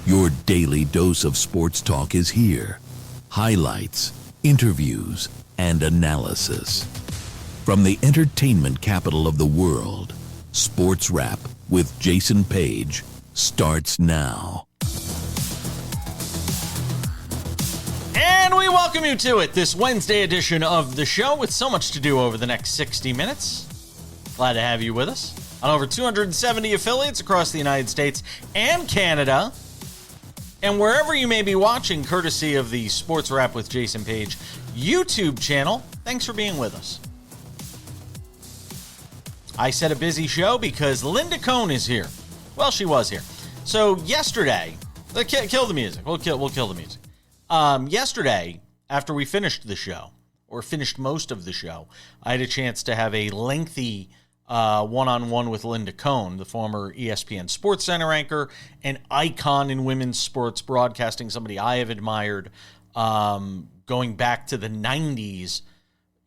Your daily dose of sports talk is here. Highlights, interviews, and analysis. From the entertainment capital of the world, Sports Wrap with Jason Page starts now. And we welcome you to it, this Wednesday edition of the show with so much to do over the next 60 minutes. Glad to have you with us on over 270 affiliates across the United States and Canada. And wherever you may be watching, courtesy of the Sports Wrap with Jason Page YouTube channel, thanks for being with us. I said a busy show because Linda Cohn is here. Well, she was here. So yesterday, kill the music. We'll kill the music. Yesterday, after we finished the show, or finished most of the show, I had a chance to have a lengthy one-on-one with Linda Cohn, the former ESPN SportsCenter anchor, an icon in women's sports broadcasting, somebody I have admired going back to the 90s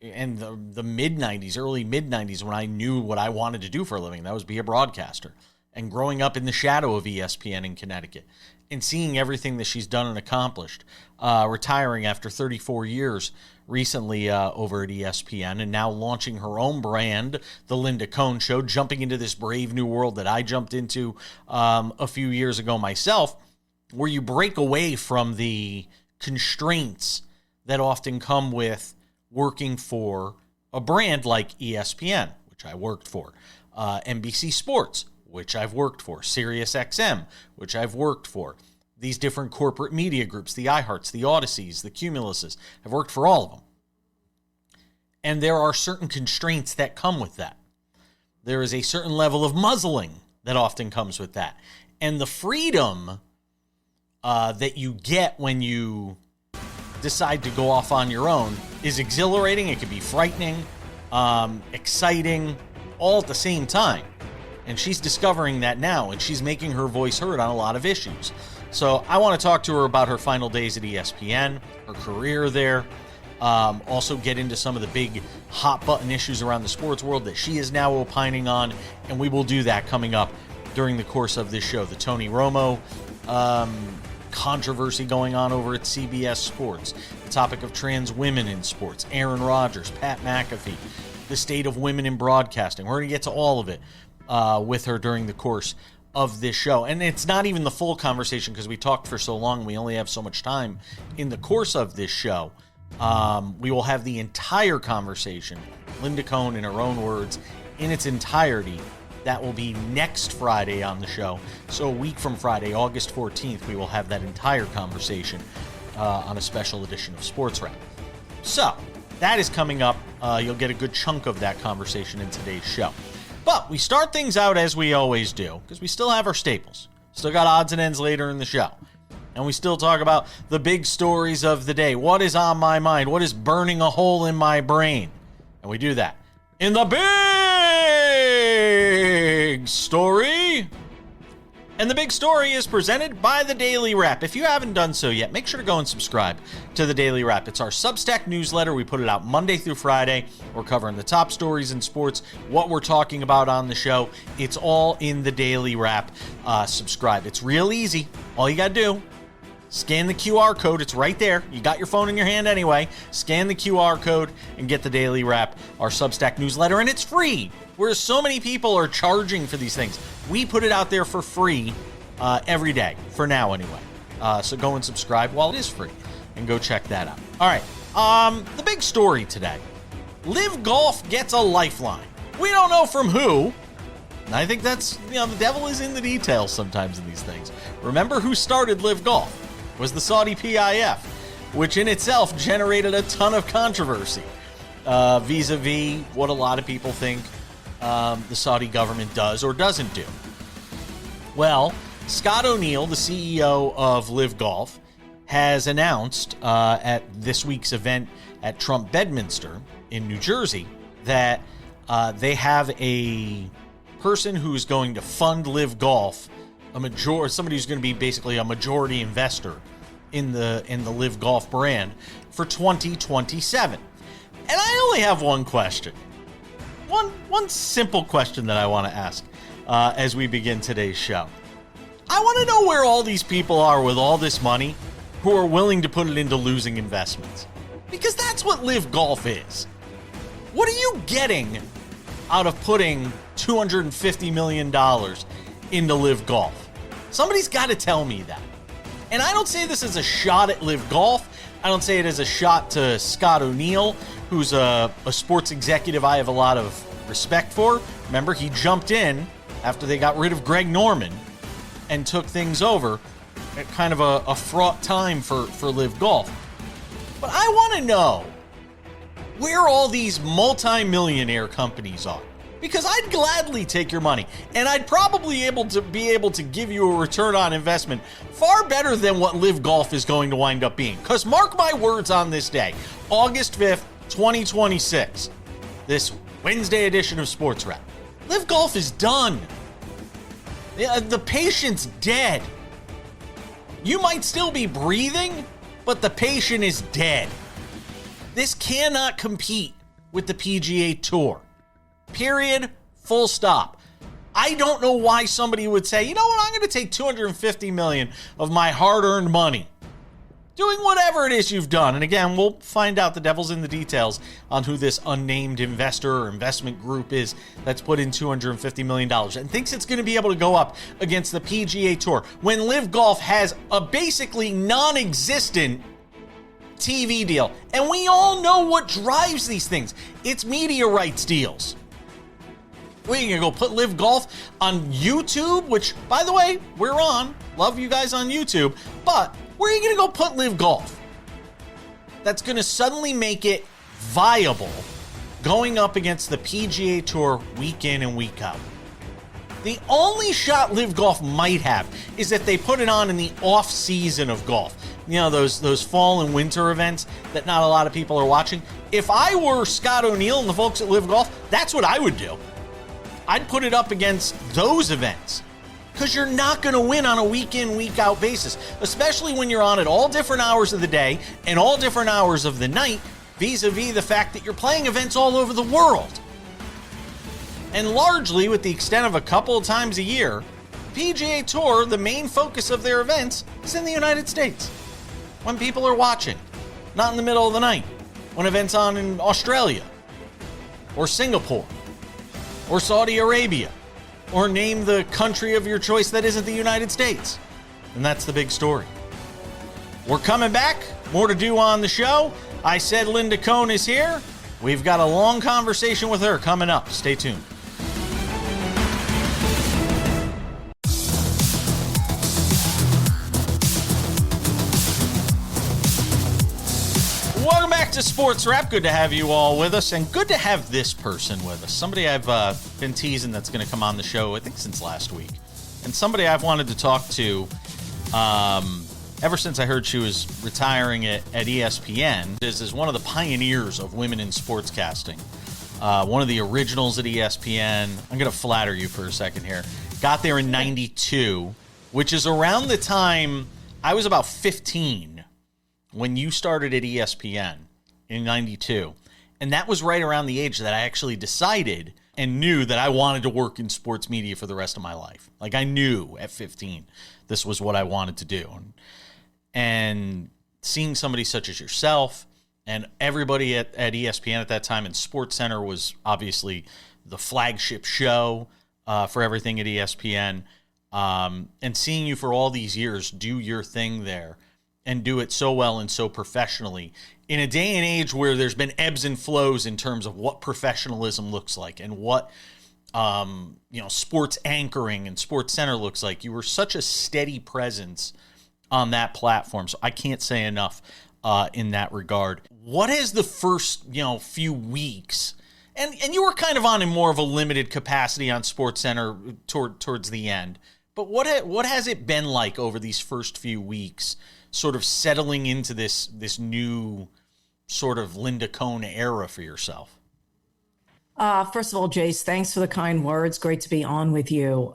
and the mid-90s, early mid-90s, when I knew what I wanted to do for a living. That was be a broadcaster. And growing up in the shadow of ESPN in Connecticut and seeing everything that she's done and accomplished, retiring after 34 years recently over at ESPN, and now launching her own brand, The Linda Cohn Show, jumping into this brave new world that I jumped into a few years ago myself, where you break away from the constraints that often come with working for a brand like ESPN, which I worked for, NBC Sports, which I've worked for, SiriusXM, which I've worked for, these different corporate media groups, the iHearts, the Odysseys, the Cumuluses. I've worked for all of them. And there are certain constraints that come with that. There is a certain level of muzzling that often comes with that. And the freedom that you get when you decide to go off on your own is exhilarating. It can be frightening, exciting, all at the same time. And she's discovering that now, and she's making her voice heard on a lot of issues. So I want to talk to her about her final days at ESPN, her career there, also get into some of the big hot-button issues around the sports world that she is now opining on, and we will do that coming up during the course of this show. The Tony Romo controversy going on over at CBS Sports, the topic of trans women in sports, Aaron Rodgers, Pat McAfee, the state of women in broadcasting. We're going to get to all of it with her during the course of this show. And it's not even the full conversation because we talked for so long. We only have so much time in the course of this show. We will have the entire conversation, Linda Cohn in her own words, in its entirety. That will be next Friday on the show. So a week from Friday, August 14th, we will have that entire conversation on a special edition of Sports Wrap. So that is coming up. You'll get a good chunk of that conversation in today's show. But we start things out as we always do, because we still have our staples. Still got odds and ends later in the show. And we still talk about the big stories of the day. What is on my mind? What is burning a hole in my brain? And we do that in the big story. And the big story is presented by the Daily Wrap. If you haven't done so yet, make sure to go and subscribe to the Daily Wrap. It's our Substack newsletter. We put it out Monday through Friday. We're covering the top stories in sports, what we're talking about on the show. It's all in the Daily Wrap. Subscribe. It's real easy. All you got to do, scan the QR code. It's right there. You got your phone in your hand anyway. Scan the QR code and get the Daily Wrap, our Substack newsletter, and it's free. Whereas so many people are charging for these things. We put it out there for free every day, for now anyway. So go and subscribe while it is free and go check that out. All right, the big story today. Live Golf gets a lifeline. We don't know from who. And I think that's, the devil is in the details sometimes in these things. Remember who started Live Golf? It was the Saudi PIF, which in itself generated a ton of controversy vis-a-vis what a lot of people think the Saudi government does or doesn't do. Well, Scott O'Neill, the CEO of Live Golf, has announced at this week's event at Trump Bedminster in New Jersey that they have a person who's going to fund Live Golf, somebody who's going to be basically a majority investor in the Live Golf brand for 2027. And I only have one question. One simple question that I want to ask as we begin today's show. I want to know where all these people are with all this money who are willing to put it into losing investments. Because that's what Live Golf is. What are you getting out of putting $250 million into Live Golf? Somebody's got to tell me that. And I don't say this as a shot at Live Golf. I don't say it as a shot to Scott O'Neill, who's a sports executive I have a lot of respect for. Remember, he jumped in after they got rid of Greg Norman and took things over at kind of a fraught time for Live Golf. But I want to know where all these multi-millionaire companies are. Because I'd gladly take your money, and I'd probably be able to give you a return on investment far better than what Live Golf is going to wind up being. Because mark my words on this day, August 5th, 2026, this Wednesday edition of Sports Wrap, Live Golf is done. The patient's dead. You might still be breathing, but the patient is dead. This cannot compete with the PGA Tour. Period. Full stop. I don't know why somebody would say, you know what, I'm going to take $250 million of my hard-earned money, doing whatever it is you've done. And again, we'll find out, the devil's in the details on who this unnamed investor or investment group is that's put in $250 million and thinks it's going to be able to go up against the PGA Tour when Live Golf has a basically non-existent TV deal. And we all know what drives these things. It's media rights deals. We're going to go put Live Golf on YouTube, which, by the way, we're on. Love you guys on YouTube. But where are you going to go put Live Golf? That's going to suddenly make it viable going up against the PGA Tour week in and week out. The only shot Live Golf might have is if they put it on in the off season of golf. You know, those fall and winter events that not a lot of people are watching. If I were Scott O'Neill and the folks at Live Golf, that's what I would do. I'd put it up against those events because you're not going to win on a week in, week out basis, especially when you're on at all different hours of the day and all different hours of the night, vis-a-vis the fact that you're playing events all over the world. And largely, with the extent of a couple of times a year, PGA Tour, the main focus of their events is in the United States. When people are watching, not in the middle of the night, when events on in Australia or Singapore or Saudi Arabia, or name the country of your choice that isn't the United States. And that's the big story. We're coming back. More to do on the show. I said Linda Cohn is here. We've got a long conversation with her coming up. Stay tuned. Welcome back to Sports Wrap. Good to have you all with us, and good to have this person with us. Somebody I've been teasing that's going to come on the show, I think, since last week. And somebody I've wanted to talk to ever since I heard she was retiring at ESPN. Is one of the pioneers of women in sportscasting. One of the originals at ESPN. I'm going to flatter you for a second here. Got there in 92, which is around the time I was about 15 when you started at ESPN in 92. And that was right around the age that I actually decided and knew that I wanted to work in sports media for the rest of my life. Like, I knew at 15 this was what I wanted to do. And seeing somebody such as yourself and everybody at ESPN at that time, and SportsCenter was obviously the flagship show for everything at ESPN, and seeing you for all these years do your thing there and do it so well and so professionally in a day and age where there's been ebbs and flows in terms of what professionalism looks like and what sports anchoring and SportsCenter looks like. You were such a steady presence on that platform, so I can't say enough in that regard. What has the first few weeks, and you were kind of on in more of a limited capacity on SportsCenter towards the end, but what has it been like over these first few weeks, sort of settling into this new sort of Linda Cohn era for yourself? First of all, Jace, thanks for the kind words. Great to be on with you.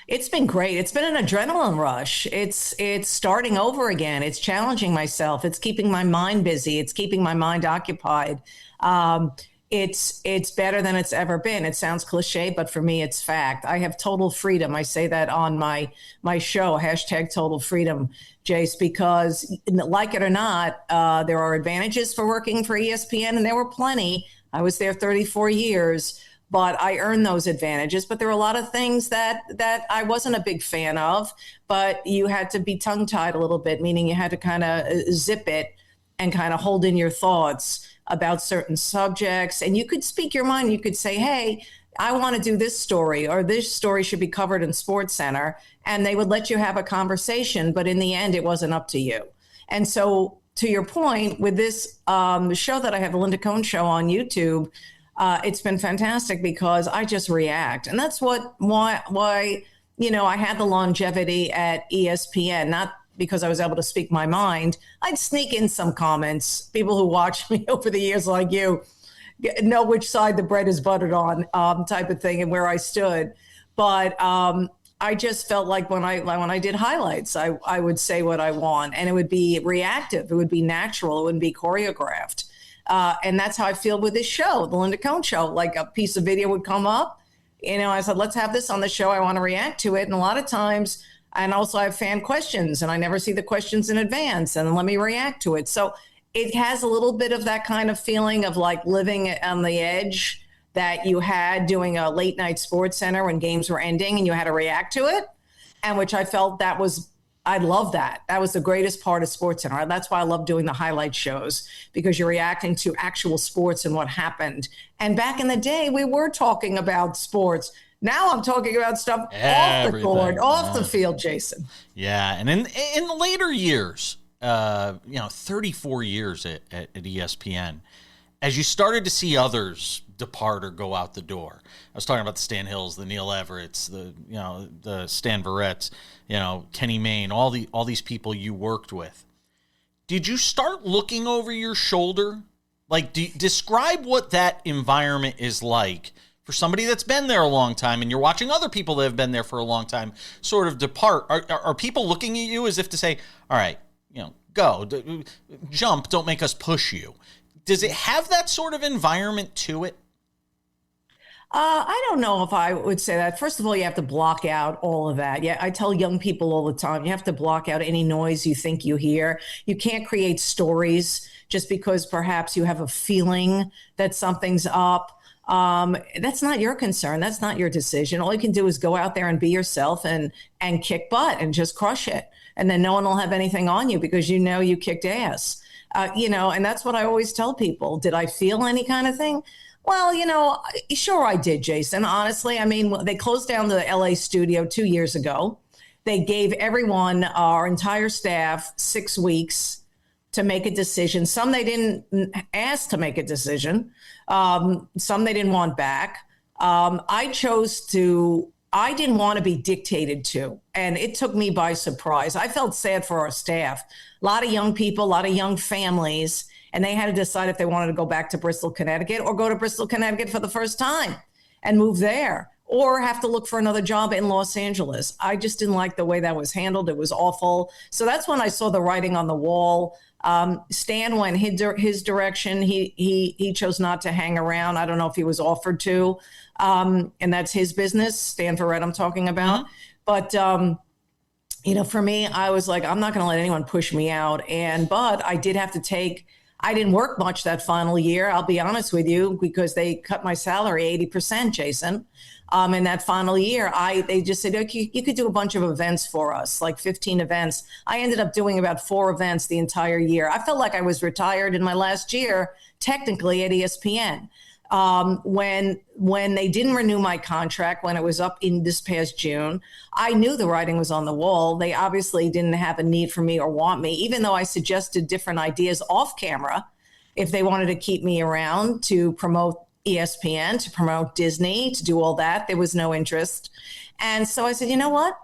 It's been great. It's been an adrenaline rush. It's starting over again. It's challenging myself. It's keeping my mind busy. It's keeping my mind occupied. it's better than it's ever been. It sounds cliche, but for me, it's fact. I have total freedom. I say that on my show, hashtag total freedom, Jace, because like it or not, there are advantages for working for ESPN, and there were plenty. I was there 34 years, but I earned those advantages. But there were a lot of things that I wasn't a big fan of, but you had to be tongue-tied a little bit, meaning you had to kind of zip it and kind of hold in your thoughts about certain subjects. And you could speak your mind. You could say, hey, I want to do this story, or this story should be covered in SportsCenter. And they would let you have a conversation. But in the end, it wasn't up to you. And so to your point, with this show that I have, the Linda Cohn Show on YouTube, it's been fantastic because I just react. And that's why I had the longevity at ESPN, not because I was able to speak my mind. I'd sneak in some comments. People who watch me over the years, like you, know which side the bread is buttered on, type of thing, and where I stood. But I just felt like when I did highlights, I would say what I want, and it would be reactive. It would be natural. It wouldn't be choreographed. And that's how I feel with this show, the Linda Cohn Show. Like a piece of video would come up, I said, let's have this on the show. I want to react to it. And a lot of times, and also I have fan questions, and I never see the questions in advance, and let me react to it. So it has a little bit of that kind of feeling of like living on the edge that you had doing a late night SportsCenter when games were ending and you had to react to it. And which I felt I love that. That was the greatest part of SportsCenter. That's why I love doing the highlight shows, because you're reacting to actual sports and what happened. And back in the day, we were talking about sports. Now I'm talking about stuff off the court, off the field, Jason. Yeah, and in the later years, 34 years at ESPN, as you started to see others depart or go out the door. I was talking about the Stan Hills, the Neil Everetts, the Stan Verrettes, Kenny Mayne, all these people you worked with. Did you start looking over your shoulder? Like, describe what that environment is like for somebody that's been there a long time, and you're watching other people that have been there for a long time sort of depart. Are people looking at you as if to say, all right, go, jump, don't make us push you? Does it have that sort of environment to it? I don't know if I would say that. First of all, you have to block out all of that. Yeah, I tell young people all the time, you have to block out any noise you think you hear. You can't create stories just because perhaps you have a feeling that something's up. That's not your concern. That's not your decision. All you can do is go out there and be yourself and kick butt and just crush it. And then no one will have anything on you because you kicked ass. And that's what I always tell people. Did I feel any kind of thing? Well, sure I did, Jason. Honestly, I mean, they closed down the LA studio 2 years ago. They gave everyone, our entire staff, 6 weeks to make a decision. Some they didn't ask to make a decision. Some they didn't want back. I didn't want to be dictated to, and it took me by surprise. I felt sad for our staff. A lot of young people, a lot of young families, and they had to decide if they wanted to go back to Bristol, Connecticut, or go to Bristol, Connecticut for the first time and move there, or have to look for another job in Los Angeles. I just didn't like the way that was handled. It was awful. So that's when I saw the writing on the wall. Stan went his direction. He chose not to hang around. I don't know if he was offered to, and that's his business. Stan Verrett I'm talking about. Mm-hmm. But, for me, I was like, I'm not going to let anyone push me out. But I did have to I didn't work much that final year. I'll be honest with you, because they cut my salary 80%, Jason. In that final year, they just said, okay, you could do a bunch of events for us, like 15 events. I ended up doing about 4 events the entire year. I felt like I was retired in my last year, technically at ESPN. When they didn't renew my contract, when it was up in this past June, I knew the writing was on the wall. They obviously didn't have a need for me or want me, even though I suggested different ideas off camera. If they wanted to keep me around to promote ESPN, to promote Disney, to do all that, there was no interest. And so I said, you know what?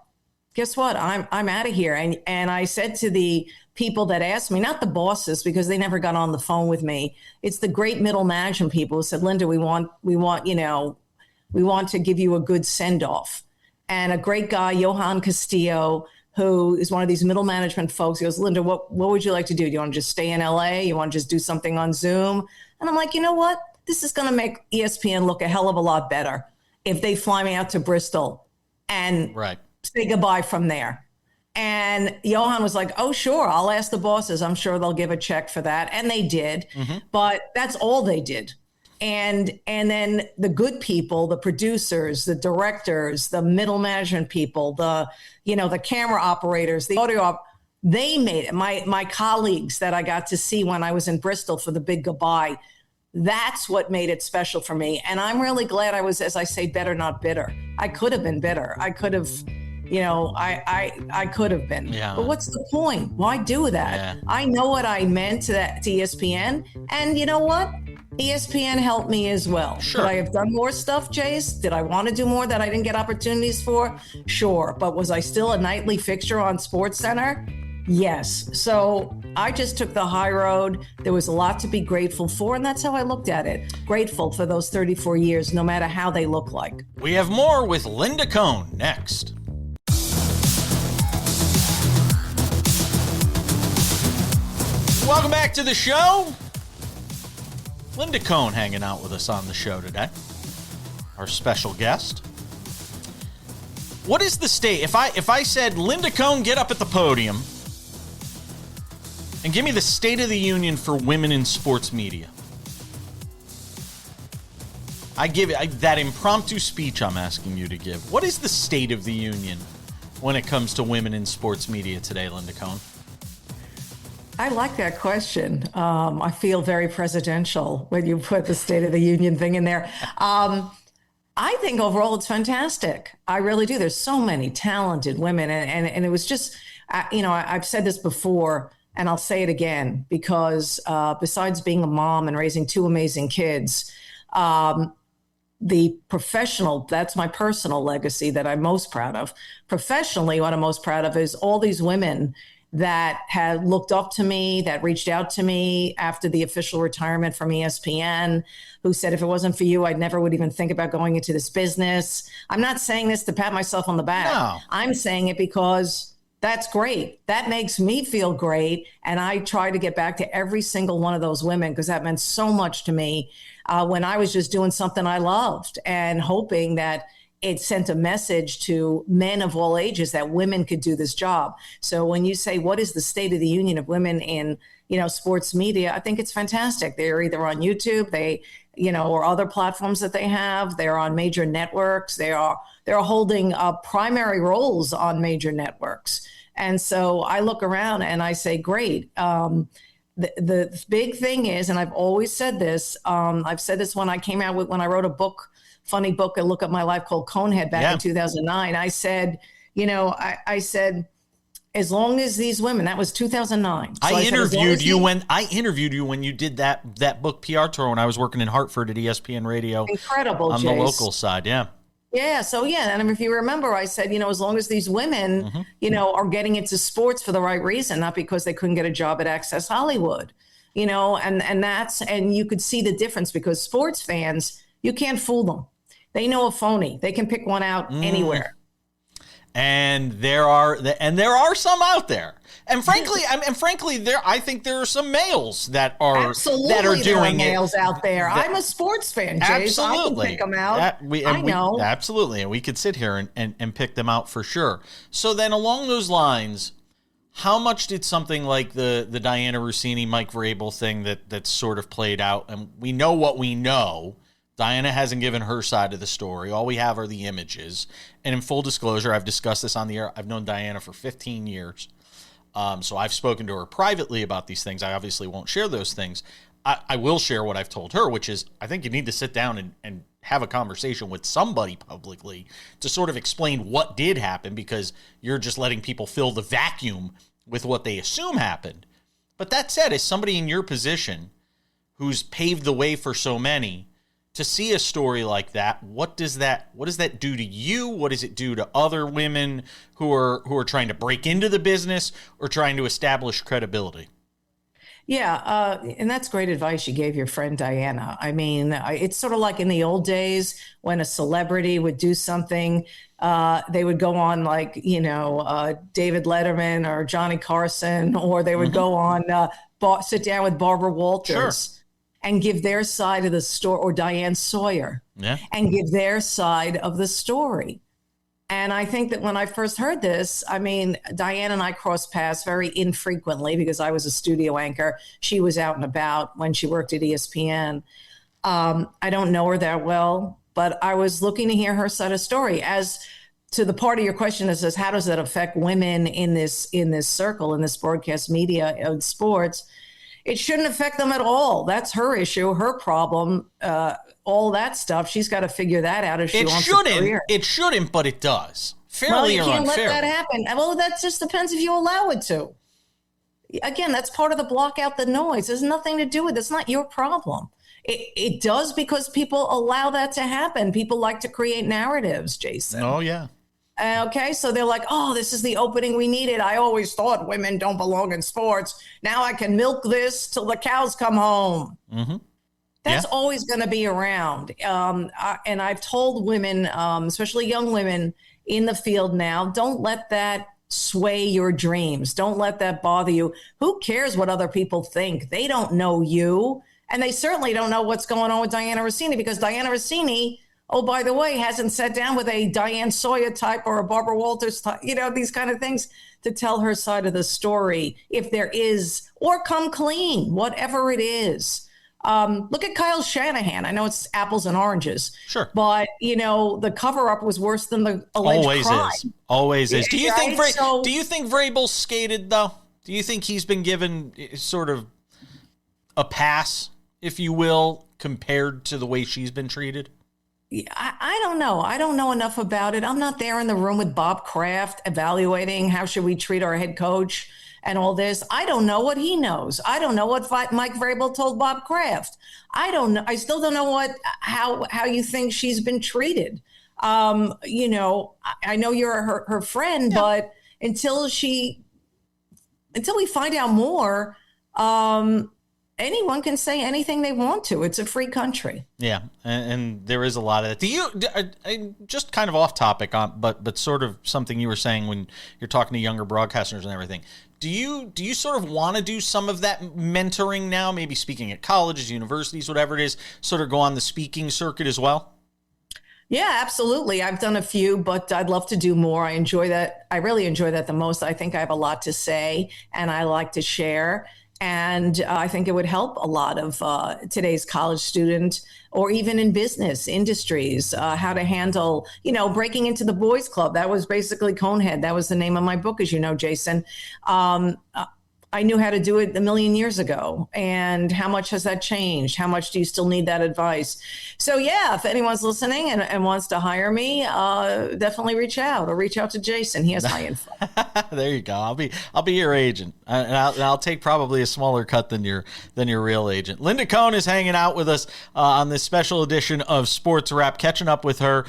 Guess what? I'm out of here. And I said to the people that asked me, not the bosses, because they never got on the phone with me. It's the great middle management people who said, Linda, we want to give you a good send off. And a great guy, Johan Castillo, who is one of these middle management folks, he goes, Linda, what would you like to do? Do you want to just stay in LA? You want to just do something on Zoom? And I'm like, you know what? this is going to make ESPN look a hell of a lot better if they fly me out to Bristol and say goodbye from there. And Johan was like, oh, sure, I'll ask the bosses. I'm sure they'll give a check for that. And they did. But that's all they did. And then the good people, the producers, the directors, the middle management people, the camera operators, the audio they made it. My colleagues that I got to see when I was in Bristol for the big goodbye, that's what made it special for me. And I'm really glad I was, as I say, better, not bitter. I could have been bitter. I could have, I could have been. Yeah. But what's the point? Why do that? Yeah. I know what I meant to ESPN. And you know what? ESPN helped me as well. Sure. Could I have done more stuff, Chase? Did I want to do more that I didn't get opportunities for? Sure. But was I still a nightly fixture on SportsCenter? Yes. So I just took the high road. There was a lot to be grateful for, and that's how I looked at it. Grateful for those 34 years, no matter how they look like. We have more with Linda Cohn next. Welcome back to the show. Linda Cohn hanging out with us on the show today. Our special guest. What is the state? If I said, Linda Cohn, get up at the podium and give me the State of the Union for women in sports media. I give it that impromptu speech I'm asking you to give. What is the State of the Union when it comes to women in sports media today, Linda Cohn? I like that question. I feel very presidential when you put the State of the Union thing in there. I think overall it's fantastic. I really do. There's so many talented women. And it was just, I've said this before, and I'll say it again, because besides being a mom and raising two amazing kids, the professional, that's my personal legacy that I'm most proud of. Professionally, what I'm most proud of is all these women that had looked up to me, that reached out to me after the official retirement from ESPN, who said, if it wasn't for you, I never would even think about going into this business. I'm not saying this to pat myself on the back. No. I'm saying it because that's great. That makes me feel great. And I try to get back to every single one of those women because that meant so much to me when I was just doing something I loved and hoping that it sent a message to men of all ages that women could do this job. So when you say, what is the State of the Union of women in, sports media, I think it's fantastic. They're either on YouTube, or other platforms that they have. They're on major networks. They're holding primary roles on major networks. And so I look around and I say, great. The big thing is, and I've always said this, I've said this when I wrote a book, funny book, A Look at My Life called Conehead back in 2009. I said, I said, as long as these women, that was 2009. So I interviewed you when you did that book PR tour when I was working in Hartford at ESPN Radio. Incredible, on Jace. The local side. Yeah. Yeah. So, and if you remember, I said, as long as these women, are getting into sports for the right reason, not because they couldn't get a job at Access Hollywood, and you could see the difference because sports fans, you can't fool them. They know a phony. They can pick one out anywhere. And there are some out there. And frankly, I think there are some males that are doing it. Males out there. I'm a sports fan, Jace. Absolutely. I can pick them out. I know. Absolutely. And we could sit here and pick them out for sure. So then along those lines, how much did something like the Dianna Russini, Mike Vrabel thing that sort of played out? And we know what we know. Dianna hasn't given her side of the story. All we have are the images. And in full disclosure, I've discussed this on the air. I've known Dianna for 15 years. So I've spoken to her privately about these things. I obviously won't share those things. I will share what I've told her, which is I think you need to sit down and have a conversation with somebody publicly to sort of explain what did happen because you're just letting people fill the vacuum with what they assume happened. But that said, as somebody in your position who's paved the way for so many, to see a story like that, what does that do to you? What does it do to other women who are trying to break into the business or trying to establish credibility? Yeah, and that's great advice you gave your friend Dianna. I mean, it's sort of like in the old days when a celebrity would do something, they would go on like, David Letterman or Johnny Carson, or they would go on, sit down with Barbara Walters. Sure. and give their side of the story, or Diane Sawyer, and give their side of the story. And I think that when I first heard this, I mean, Diane and I crossed paths very infrequently because I was a studio anchor. She was out and about when she worked at ESPN. I don't know her that well, but I was looking to hear her side of story. As to the part of your question that says, how does that affect women in this circle, in this broadcast media of sports? It shouldn't affect them at all. That's her issue, her problem, all that stuff. She's got to figure that out if she wants a career. It shouldn't, but it does. Fairly or unfairly. You can't let that happen. Well, that just depends if you allow it to. Again, that's part of the block out the noise. There's nothing to do with it. It's not your problem. It does because people allow that to happen. People like to create narratives, Jason. Oh, yeah. Okay, so they're like, oh, this is the opening we needed. I always thought women don't belong in sports. Now I can milk this till the cows come home. Mm-hmm. That's always going to be around. And I've told women, especially young women in the field now, don't let that sway your dreams. Don't let that bother you. Who cares what other people think? They don't know you. And they certainly don't know what's going on with Dianna Russini, because Dianna Russini, oh, by the way, hasn't sat down with a Diane Sawyer type or a Barbara Walters type, these kind of things to tell her side of the story, if there is, or come clean, whatever it is. Look at Kyle Shanahan. I know it's apples and oranges. Sure. But, the cover-up was worse than the alleged crime. Always is. Do you think Vrabel skated, though? Do you think he's been given sort of a pass, if you will, compared to the way she's been treated? I don't know. I don't know enough about it. I'm not there in the room with Bob Kraft evaluating how should we treat our head coach and all this. I don't know what he knows. I don't know what Mike Vrabel told Bob Kraft. I don't know. I still don't know how you think she's been treated. I know you're her friend, but until we find out more, anyone can say anything they want to. It's a free country. Yeah, and there is a lot of that. Do you, just kind of off topic, but sort of something you were saying when you're talking to younger broadcasters and everything, do you sort of want to do some of that mentoring now, maybe speaking at colleges, universities, whatever it is, sort of go on the speaking circuit as well? Yeah, absolutely. I've done a few, but I'd love to do more. I enjoy that. I really enjoy that the most. I think I have a lot to say and I like to share. And I think it would help a lot of today's college student, or even in business industries, how to handle, breaking into the boys club. That was basically Conehead. That was the name of my book, as you know, Jason. I knew how to do it a million years ago. And how much has that changed? How much do you still need that advice? So, yeah, if anyone's listening and wants to hire me, definitely reach out, or reach out to Jason. He has my info. There you go. I'll be your agent, and I'll take probably a smaller cut than your real agent. Linda Cohn is hanging out with us on this special edition of Sports Wrap, catching up with her.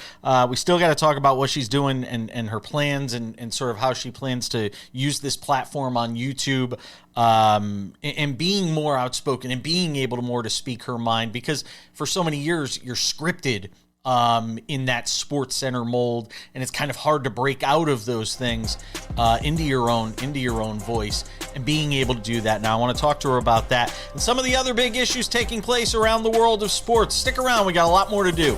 We still got to talk about what she's doing and her plans and sort of how she plans to use this platform on YouTube. And being more outspoken and being able to speak her mind, because for so many years you're scripted in that SportsCenter mold, and it's kind of hard to break out of those things into your own voice, and being able to do that. Now I want to talk to her about that and some of the other big issues taking place around the world of sports. Stick around, we got a lot more to do.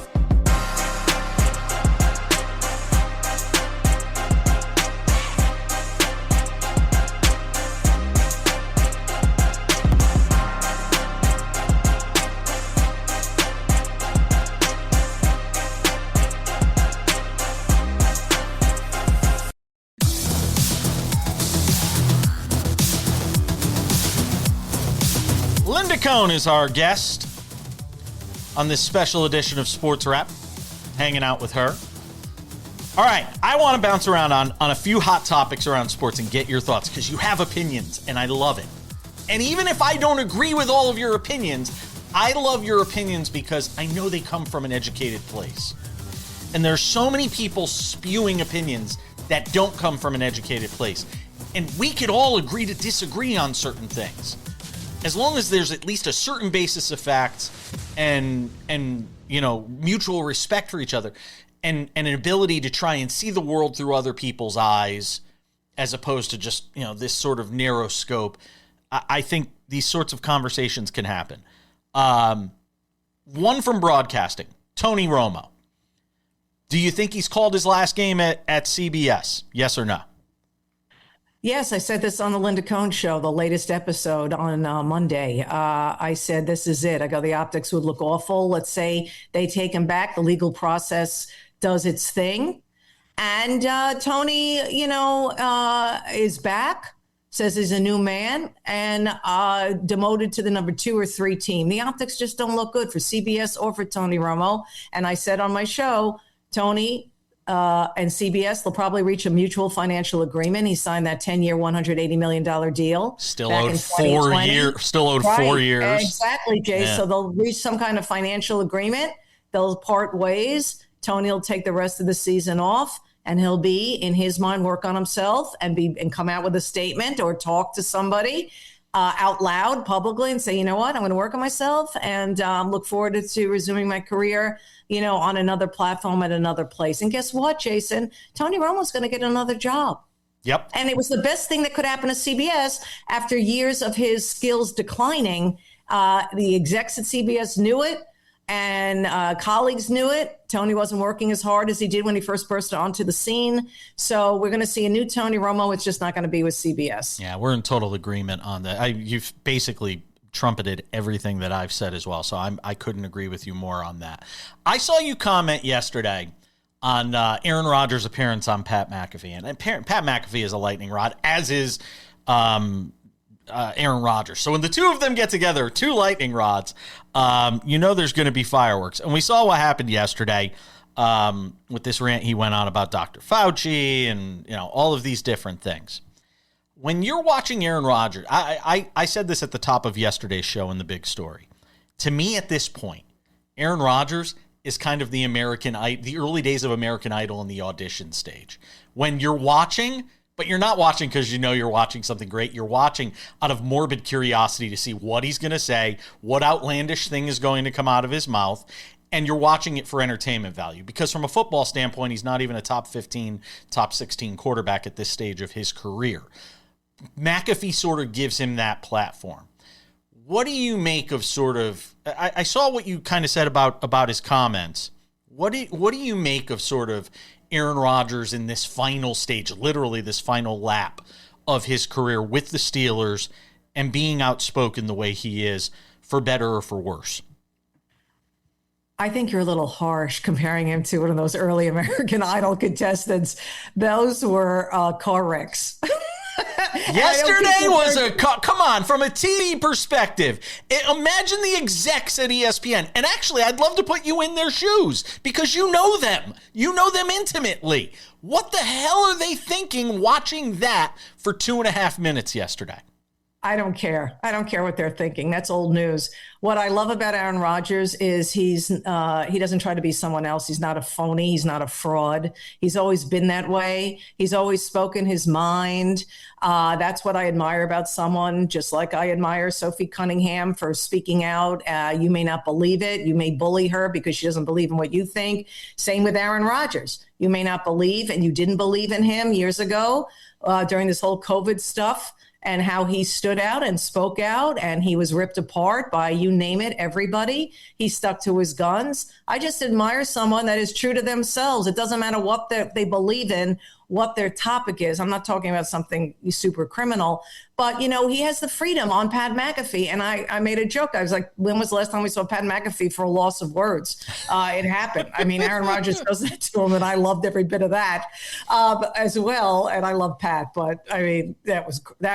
Linda Cohn is our guest on this special edition of Sports Wrap, hanging out with her. All right, I want to bounce around on a few hot topics around sports and get your thoughts, because you have opinions, and I love it. And even if I don't agree with all of your opinions, I love your opinions because I know they come from an educated place. And there's so many people spewing opinions that don't come from an educated place. And we could all agree to disagree on certain things, as long as there's at least a certain basis of facts and mutual respect for each other, and an ability to try and see the world through other people's eyes, as opposed to just this sort of narrow scope. I think these sorts of conversations can happen. One from broadcasting, Tony Romo. Do you think he's called his last game at CBS? Yes or no? Yes, I said this on the Linda Cohn Show, the latest episode on Monday. I said, this is it. I go, the optics would look awful. Let's say they take him back. The legal process does its thing. And Tony, is back, says he's a new man, and demoted to the number 2 or 3 team. The optics just don't look good for CBS or for Tony Romo. And I said on my show, Tony and CBS, they'll probably reach a mutual financial agreement. He signed that 10-year, $180 million deal. Still owed 4 years. Still owed 4 years. Exactly, Jay. Yeah. So they'll reach some kind of financial agreement. They'll part ways. Tony will take the rest of the season off, and he'll be, in his mind, work on himself and come out with a statement or talk to somebody out loud publicly and say, you know what, I'm going to work on myself and look forward to resuming my career, on another platform at another place. And guess what, Jason? Tony Romo's going to get another job. Yep. And it was the best thing that could happen to CBS after years of his skills declining. The execs at CBS knew it. And colleagues knew it. Tony wasn't working as hard as he did when he first burst onto the scene. So we're going to see a new Tony Romo. It's just not going to be with CBS. Yeah, we're in total agreement on that. You've basically trumpeted everything that I've said as well. So I couldn't agree with you more on that. I saw you comment yesterday on Aaron Rodgers' appearance on Pat McAfee. And Pat McAfee is a lightning rod, as is Aaron Rodgers. So when the two of them get together, 2 lightning rods, there's going to be fireworks. And we saw what happened yesterday with this rant he went on about Dr. Fauci and, all of these different things. When you're watching Aaron Rodgers, I said this at the top of yesterday's show in the big story. To me, at this point, Aaron Rodgers is kind of the early days of American Idol in the audition stage. When you're watching, but you're not watching because you're watching something great. You're watching out of morbid curiosity to see what he's going to say, what outlandish thing is going to come out of his mouth, and you're watching it for entertainment value. Because from a football standpoint, he's not even a top 15, top 16 quarterback at this stage of his career. McAfee sort of gives him that platform. What do you make of I saw what you kind of said about his comments. What do you make of sort of Aaron Rodgers in this final stage, literally this final lap of his career with the Steelers, and being outspoken the way he is, for better or for worse? I think you're a little harsh comparing him to one of those early American Idol contestants. Those were car wrecks. Yesterday was come on, from a TV perspective, imagine the execs at ESPN. And actually, I'd love to put you in their shoes because you know them intimately. What the hell are they thinking watching that for 2.5 minutes yesterday? I don't care. I don't care what they're thinking. That's old news. What I love about Aaron Rodgers is he doesn't try to be someone else. He's not a phony. He's not a fraud. He's always been that way. He's always spoken his mind. That's what I admire about someone, just like I admire Sophie Cunningham for speaking out. You may not believe it. You may bully her because she doesn't believe in what you think. Same with Aaron Rodgers. You may not believe, and you didn't believe in him years ago during this whole COVID stuff, and how he stood out and spoke out, and he was ripped apart by, you name it, everybody. He stuck to his guns. I just admire someone that is true to themselves. It doesn't matter what they believe in, what their topic is. I'm not talking about something super criminal, but, he has the freedom on Pat McAfee. And I made a joke. I was like, when was the last time we saw Pat McAfee for a loss of words? It happened. I mean, Aaron Rodgers does that to him, and I loved every bit of that as well. And I love Pat, but I mean, that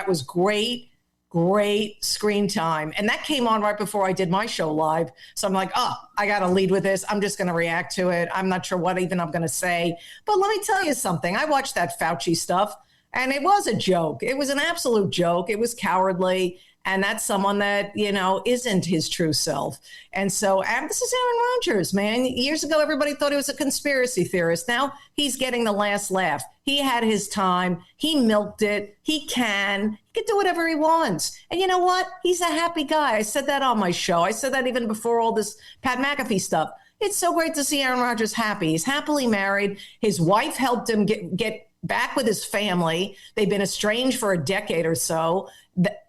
was great screen time. And that came on right before I did my show live. So I'm like, I got to lead with this. I'm just going to react to it. I'm not sure what even I'm going to say. But let me tell you something. I watched that Fauci stuff, and it was a joke. It was an absolute joke. It was cowardly. And that's someone that, isn't his true self. And so this is Aaron Rodgers, man. Years ago, everybody thought he was a conspiracy theorist. Now he's getting the last laugh. He had his time. He milked it. He can do whatever he wants. And you know what? He's a happy guy. I said that on my show. I said that even before all this Pat McAfee stuff. It's so great to see Aaron Rodgers happy. He's happily married. His wife helped him get back with his family. They've been estranged for a decade or so.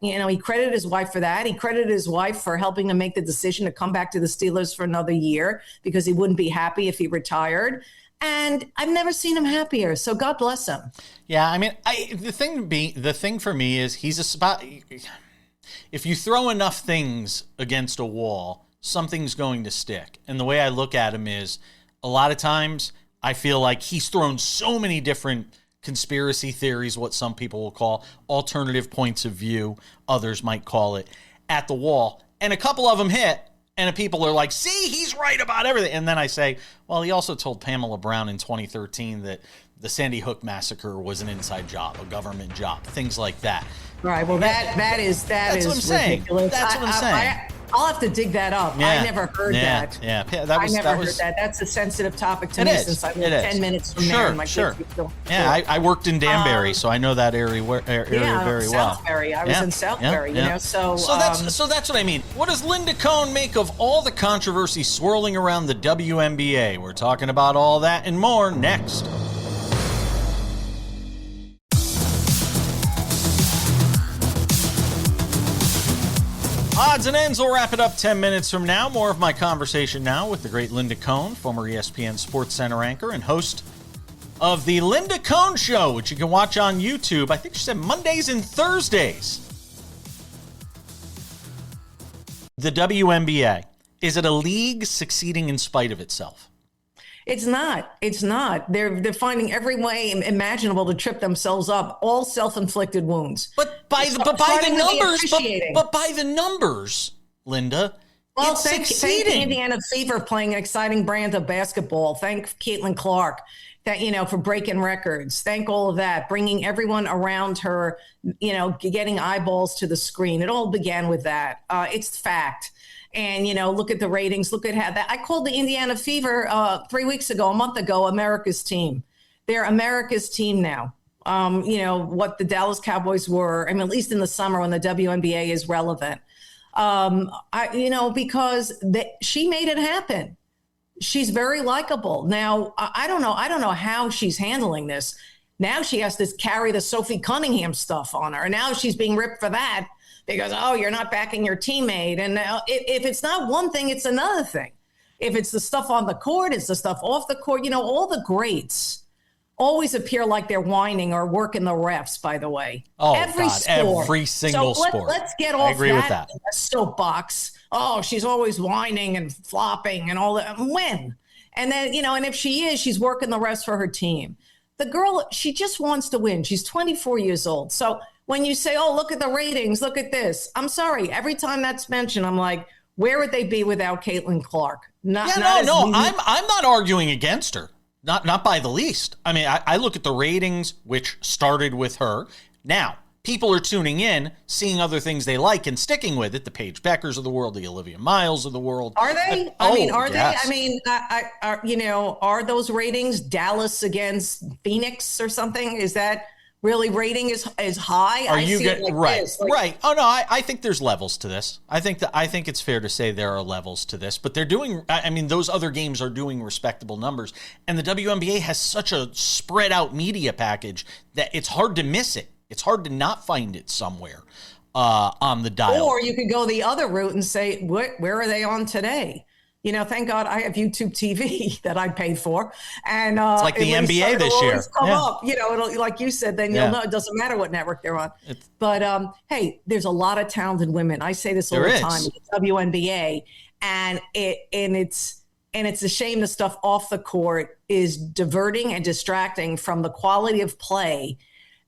He credited his wife for that. He credited his wife for helping him make the decision to come back to the Steelers for another year because he wouldn't be happy if he retired. And I've never seen him happier. So God bless him. Yeah, I mean, the thing for me is he's a spot. If you throw enough things against a wall, something's going to stick. And the way I look at him is a lot of times I feel like he's thrown so many different conspiracy theories, what some people will call alternative points of view, others might call it, at the wall. And a couple of them hit, and people are like, see, he's right about everything. And then I say, well, he also told Pamela Brown in 2013 that the Sandy Hook massacre was an inside job, a government job, things like that. Right. Well, that is what I'm saying. Ridiculous. That's what I'm saying. I'll have to dig that up. Yeah. I never heard that. Yeah, I never heard that. That's a sensitive topic to me since I live 10 minutes from there. And my kids still, I worked in Danbury, so I know that area very well. Southbury. I was in Southbury, you know. So that's what I mean. What does Linda Cohn make of all the controversy swirling around the WNBA? We're talking about all that and more next. Odds and ends will wrap it up 10 minutes from now. More of my conversation now with the great Linda Cohn, former ESPN SportsCenter anchor and host of the Linda Cohn Show, which you can watch on YouTube. I think she said Mondays and Thursdays. The WNBA, is it a league succeeding in spite of itself? It's not. It's not. They're finding every way imaginable to trip themselves up. All self-inflicted wounds. But by the numbers, Linda, well, it's thank Indiana Fever playing an exciting brand of basketball. Thank Caitlin Clark, for breaking records. Thank all of that, bringing everyone around her, getting eyeballs to the screen. It all began with that. It's fact. And, look at the ratings. Look at how that. I called the Indiana Fever a month ago, America's team. They're America's team now. What the Dallas Cowboys were, at least in the summer when the WNBA is relevant. Because she made it happen. She's very likable. Now, I don't know how she's handling this. Now she has to carry the Sophie Cunningham stuff on her. Now she's being ripped for that. Because, you're not backing your teammate. And if it's not one thing, it's another thing. If it's the stuff on the court, it's the stuff off the court. All the greats always appear like they're whining or working the refs, by the way. Oh, every single sport. Let's get off that soapbox. Oh, she's always whining and flopping and all that. When? And then, and if she is, she's working the refs for her team. The girl, she just wants to win. She's 24 years old. So when you say, look at the ratings, look at this. I'm sorry. Every time that's mentioned, I'm like, where would they be without Caitlin Clark? I'm not arguing against her. Not by the least. I look at the ratings, which started with her. Now, people are tuning in, seeing other things they like and sticking with it. The Paige Beckers of the world, the Olivia Miles of the world. Are they? They? Are those ratings Dallas against Phoenix or something? Is that really rating is high? Right. Oh no, I think there's levels to this. I think it's fair to say there are levels to this, but they're doing. Those other games are doing respectable numbers, and the WNBA has such a spread out media package that it's hard to miss it. It's hard to not find it somewhere on the dial. Or you could go the other route and say, where are they on today? Thank God I have YouTube TV that I paid for. And it's like the NBA this year. Come up, it'll, like you said, then you'll know it doesn't matter what network they're on. But hey, there's a lot of talented women. I say this all the time. The WNBA, and it's a shame the stuff off the court is diverting and distracting from the quality of play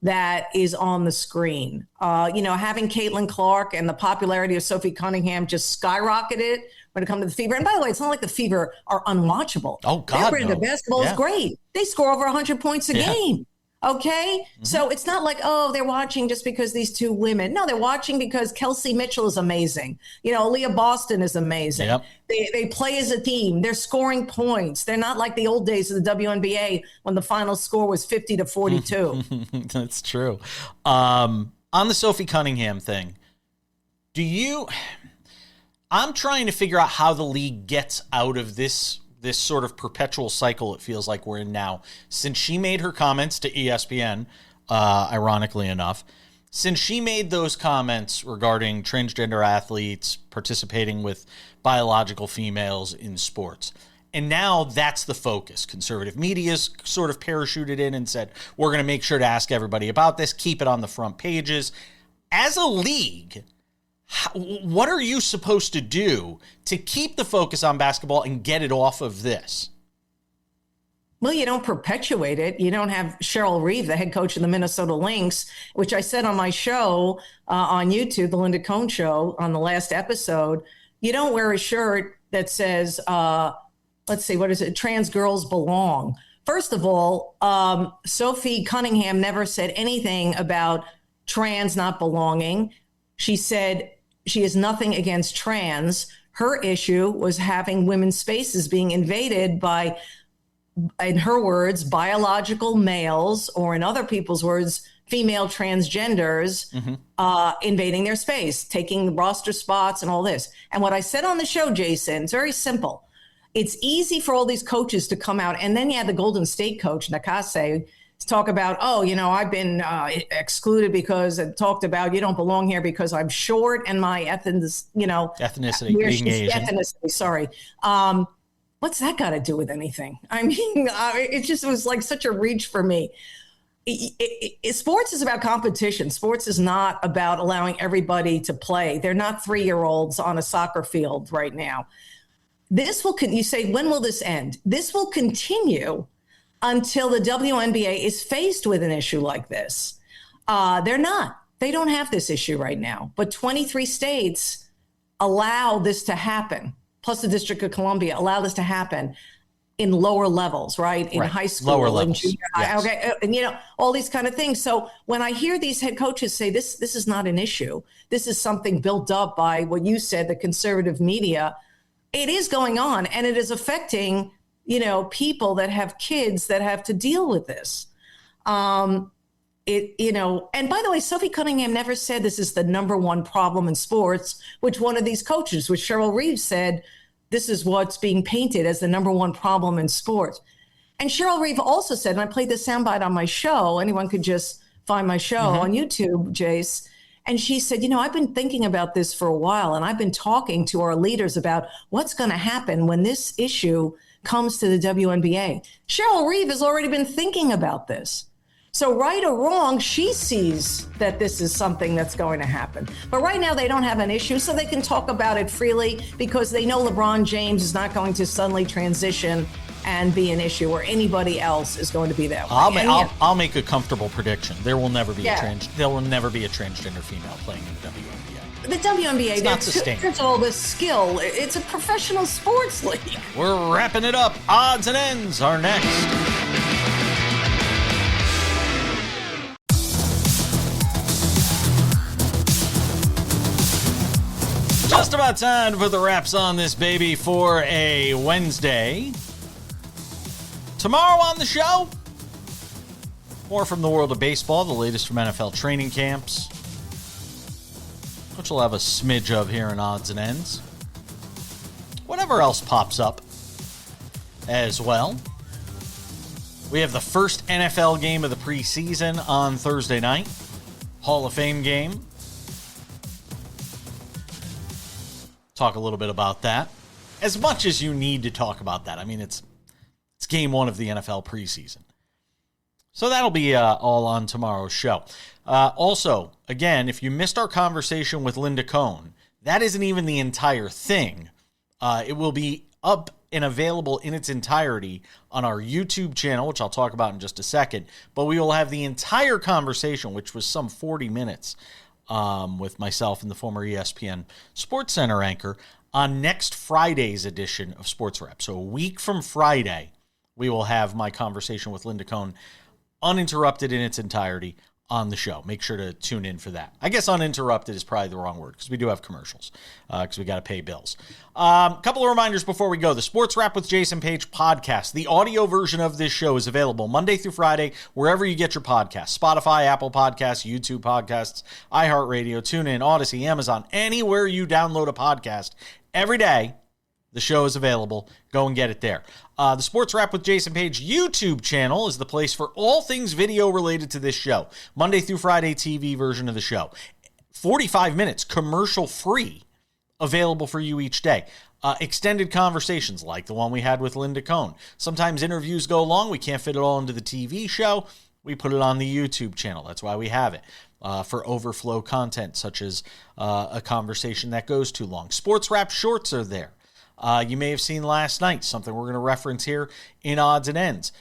that is on the screen. Having Caitlin Clark and the popularity of Sophie Cunningham just skyrocketed when it comes to the Fever. And by the way, it's not like the Fever are unwatchable. Oh, God, their brand of basketball is great. They score over 100 points a game. Okay? Mm-hmm. So it's not like, they're watching just because these two women. No, they're watching because Kelsey Mitchell is amazing. Aaliyah Boston is amazing. Yep. They play as a team. They're scoring points. They're not like the old days of the WNBA when the final score was 50-42. That's true. On the Sophie Cunningham thing, I'm trying to figure out how the league gets out of this this sort of perpetual cycle it feels like we're in now. Since she made her comments to ESPN, ironically enough, since she made those comments regarding transgender athletes participating with biological females in sports, and now that's the focus. Conservative media's sort of parachuted in and said, we're going to make sure to ask everybody about this, keep it on the front pages. As a league, what are you supposed to do to keep the focus on basketball and get it off of this? Well, you don't perpetuate it. You don't have Cheryl Reeve, the head coach of the Minnesota Lynx, which I said on my show on YouTube, the Linda Cohn Show, on the last episode. You don't wear a shirt that says, let's see, what is it? Trans girls belong. First of all, Sophie Cunningham never said anything about trans not belonging. She said she has nothing against trans. Her issue was having women's spaces being invaded by, in her words, biological males, or in other people's words, female transgenders, invading their space, taking roster spots and all this. And what I said on the show, Jason, it's very simple. It's easy for all these coaches to come out. And then you had the Golden State coach, McAfee, talk about, I've been excluded because it talked about you don't belong here because I'm short and my ethnicity, being Asian. Ethnicity, sorry. What's that got to do with anything? I mean, it was like such a reach for me. Sports is about competition. Sports is not about allowing everybody to play. They're not 3-year-olds on a soccer field right now. This will, you say, when will this end? This will continue until the WNBA is faced with an issue like this. They're not. They don't have this issue right now. But 23 states allow this to happen, plus the District of Columbia allow this to happen in lower levels, right? In high school, lower levels. in junior high, Yes. okay, and all these kind of things. So when I hear these head coaches say this is not an issue, this is something built up by what you said, the conservative media, it is going on, and it is affecting people that have kids that have to deal with this. And by the way, Sophie Cunningham never said this is the number one problem in sports, which one of these coaches, which Cheryl Reeve said, this is what's being painted as the number one problem in sports. And Cheryl Reeve also said, and I played the soundbite on my show, anyone could just find my show on YouTube, Jace. And she said, I've been thinking about this for a while, and I've been talking to our leaders about what's going to happen when this issue comes to the WNBA. Cheryl Reeve has already been thinking about this. So right or wrong, she sees that this is something that's going to happen. But right now they don't have an issue, so they can talk about it freely because they know LeBron James is not going to suddenly transition and be an issue, or anybody else is going to be that way. I'll make a comfortable prediction. There will never be there will never be a transgender female playing in the WNBA. The WNBA, it's not sustainable. There's all this skill. It's a professional sports league. We're wrapping it up. Odds and ends are next. Just about time to put the wraps on this baby for a Wednesday. Tomorrow on the show, more from the world of baseball, the latest from NFL training camps, which we'll have a smidge of here in Odds and Ends. Whatever else pops up as well. We have the first NFL game of the preseason on Thursday night. Hall of Fame game. Talk a little bit about that. As much as you need to talk about that. I mean, it's game one of the NFL preseason. So that'll be all on tomorrow's show. Also, again, if you missed our conversation with Linda Cohn, that isn't even the entire thing. It will be up and available in its entirety on our YouTube channel, which I'll talk about in just a second. But we will have the entire conversation, which was some 40 minutes, with myself and the former ESPN SportsCenter anchor on next Friday's edition of Sports Wrap. So a week from Friday, we will have my conversation with Linda Cohn uninterrupted in its entirety on the show. Make sure to tune in for that. I guess uninterrupted is probably the wrong word because we do have commercials because we got to pay bills. Couple of reminders before we go. The Sports Wrap with Jason Page podcast. The audio version of this show is available Monday through Friday, wherever you get your podcasts. Spotify, Apple Podcasts, YouTube Podcasts, iHeartRadio, TuneIn, Odyssey, Amazon, anywhere you download a podcast every day. The show is available. Go and get it there. The Sports Wrap with Jason Page YouTube channel is the place for all things video related to this show. Monday through Friday TV version of the show. 45 minutes, commercial free, available for you each day. Extended conversations like the one we had with Linda Cohn. Sometimes interviews go long. We can't fit it all into the TV show. We put it on the YouTube channel. That's why we have it. For overflow content, such as a conversation that goes too long. Sports Wrap shorts are there. You may have seen last night, something we're going to reference here in Odds and Ends.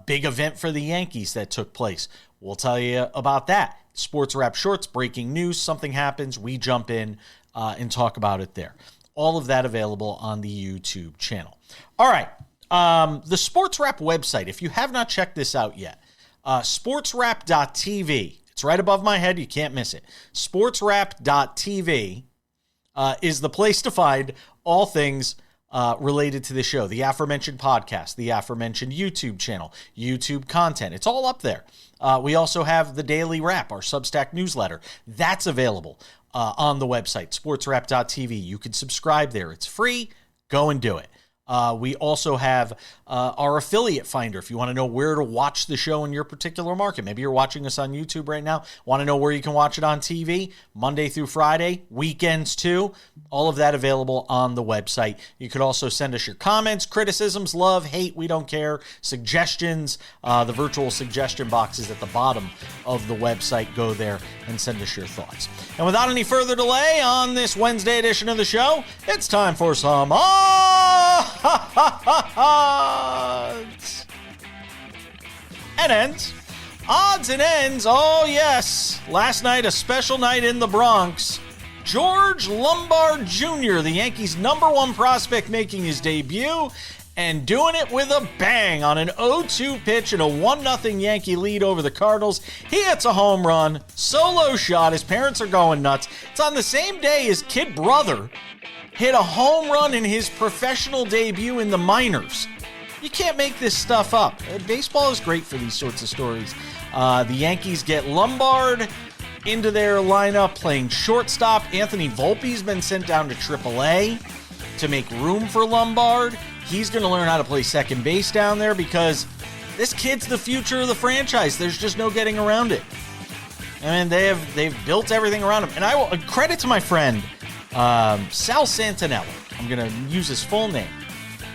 Big event for the Yankees that took place. We'll tell you about that. Sports Wrap shorts, breaking news, something happens, we jump in and talk about it there. All of that available on the YouTube channel. All right, the Sports Wrap website, if you have not checked this out yet, sportswrap.tv. It's right above my head. You can't miss it. Sportswrap.tv is the place to find all things related to the show. The aforementioned podcast, the aforementioned YouTube channel, YouTube content. It's all up there. We also have the Daily Wrap, our Substack newsletter. That's available on the website, sportswrap.tv. You can subscribe there. It's free. Go and do it. We also have our affiliate finder if you want to know where to watch the show in your particular market. Maybe you're watching us on YouTube right now, want to know where you can watch it on TV, Monday through Friday, weekends too. All of that available on the website. You could also send us your comments, criticisms, love, hate, we don't care, suggestions. The virtual suggestion box is at the bottom of the website. Go there and send us your thoughts. And without any further delay on this Wednesday edition of the show, it's time for some odds and ends. Odds and ends. Oh, yes. Last night, a special night in the Bronx. George Lombard Jr., the Yankees' #1 prospect, making his debut and doing it with a bang on an 0-2 pitch and a 1-0 Yankee lead over the Cardinals. He hits a home run, solo shot. His parents are going nuts. It's on the same day his kid brother hit a home run in his professional debut in the minors. You can't make this stuff up. Baseball is great for these sorts of stories. The Yankees get Lombard into their lineup playing shortstop. Anthony Volpe's been sent down to AAA to make room for Lombard. He's going to learn how to play second base down there because this kid's the future of the franchise. There's just no getting around it. I mean, they've built everything around him. And I will credit to my friend Sal Santinelli. I'm going to use his full name,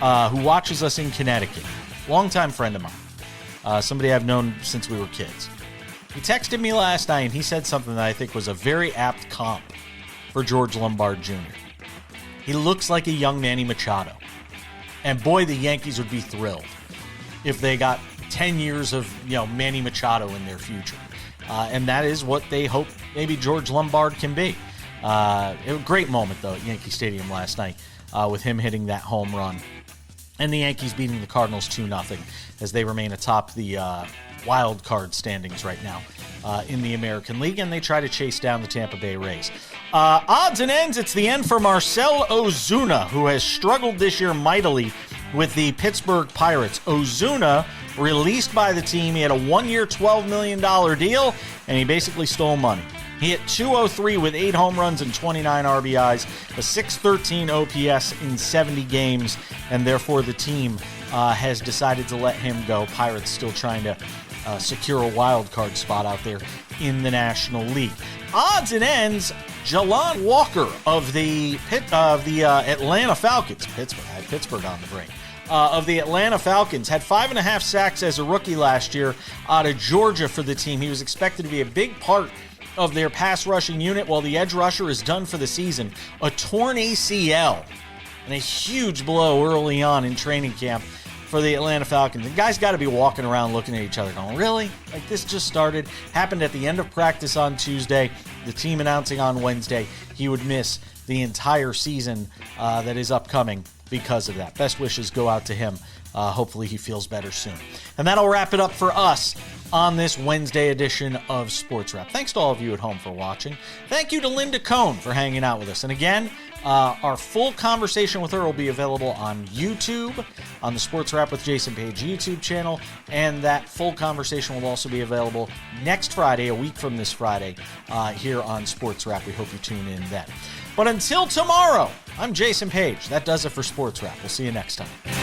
who watches us in Connecticut. Longtime friend of mine. Somebody I've known since we were kids. He texted me last night and he said something that I think was a very apt comp for George Lombard Jr. He looks like a young Manny Machado. And boy, the Yankees would be thrilled if they got 10 years of Manny Machado in their future. And that is what they hope maybe George Lombard can be. A great moment, though, at Yankee Stadium last night with him hitting that home run. And the Yankees beating the Cardinals 2-0 as they remain atop the wild card standings right now in the American League, and they try to chase down the Tampa Bay Rays. Odds and ends, it's the end for Marcell Ozuna, who has struggled this year mightily with the Pittsburgh Pirates. Ozuna, released by the team, he had a one-year, $12 million deal, and he basically stole money. He hit .203 with 8 home runs and 29 RBIs, a .613 OPS in 70 games, and therefore the team has decided to let him go. Pirates still trying to secure a wild card spot out there in the National League. Odds and ends, Jalon Walker of the Atlanta Falcons. Pittsburgh had Pittsburgh on the brain. Of the Atlanta Falcons, had 5.5 sacks as a rookie last year out of Georgia for the team. He was expected to be a big part of their pass rushing unit while the edge rusher is done for the season. A torn ACL and a huge blow early on in training camp for the Atlanta Falcons. The guys got to be walking around looking at each other going, really? Like, this just started. Happened at the end of practice on Tuesday. The team announcing on Wednesday he would miss the entire season that is upcoming because of that. Best wishes go out to him. Hopefully he feels better soon. And that'll wrap it up for us on this Wednesday edition of Sports Wrap. Thanks to all of you at home for watching. Thank you to Linda Cohn for hanging out with us. And again, our full conversation with her will be available on YouTube, on the Sports Wrap with Jason Page YouTube channel, and that full conversation will also be available next Friday, a week from this Friday, here on Sports Wrap. We hope you tune in then. But until tomorrow, I'm Jason Page. That does it for Sports Wrap. We'll see you next time.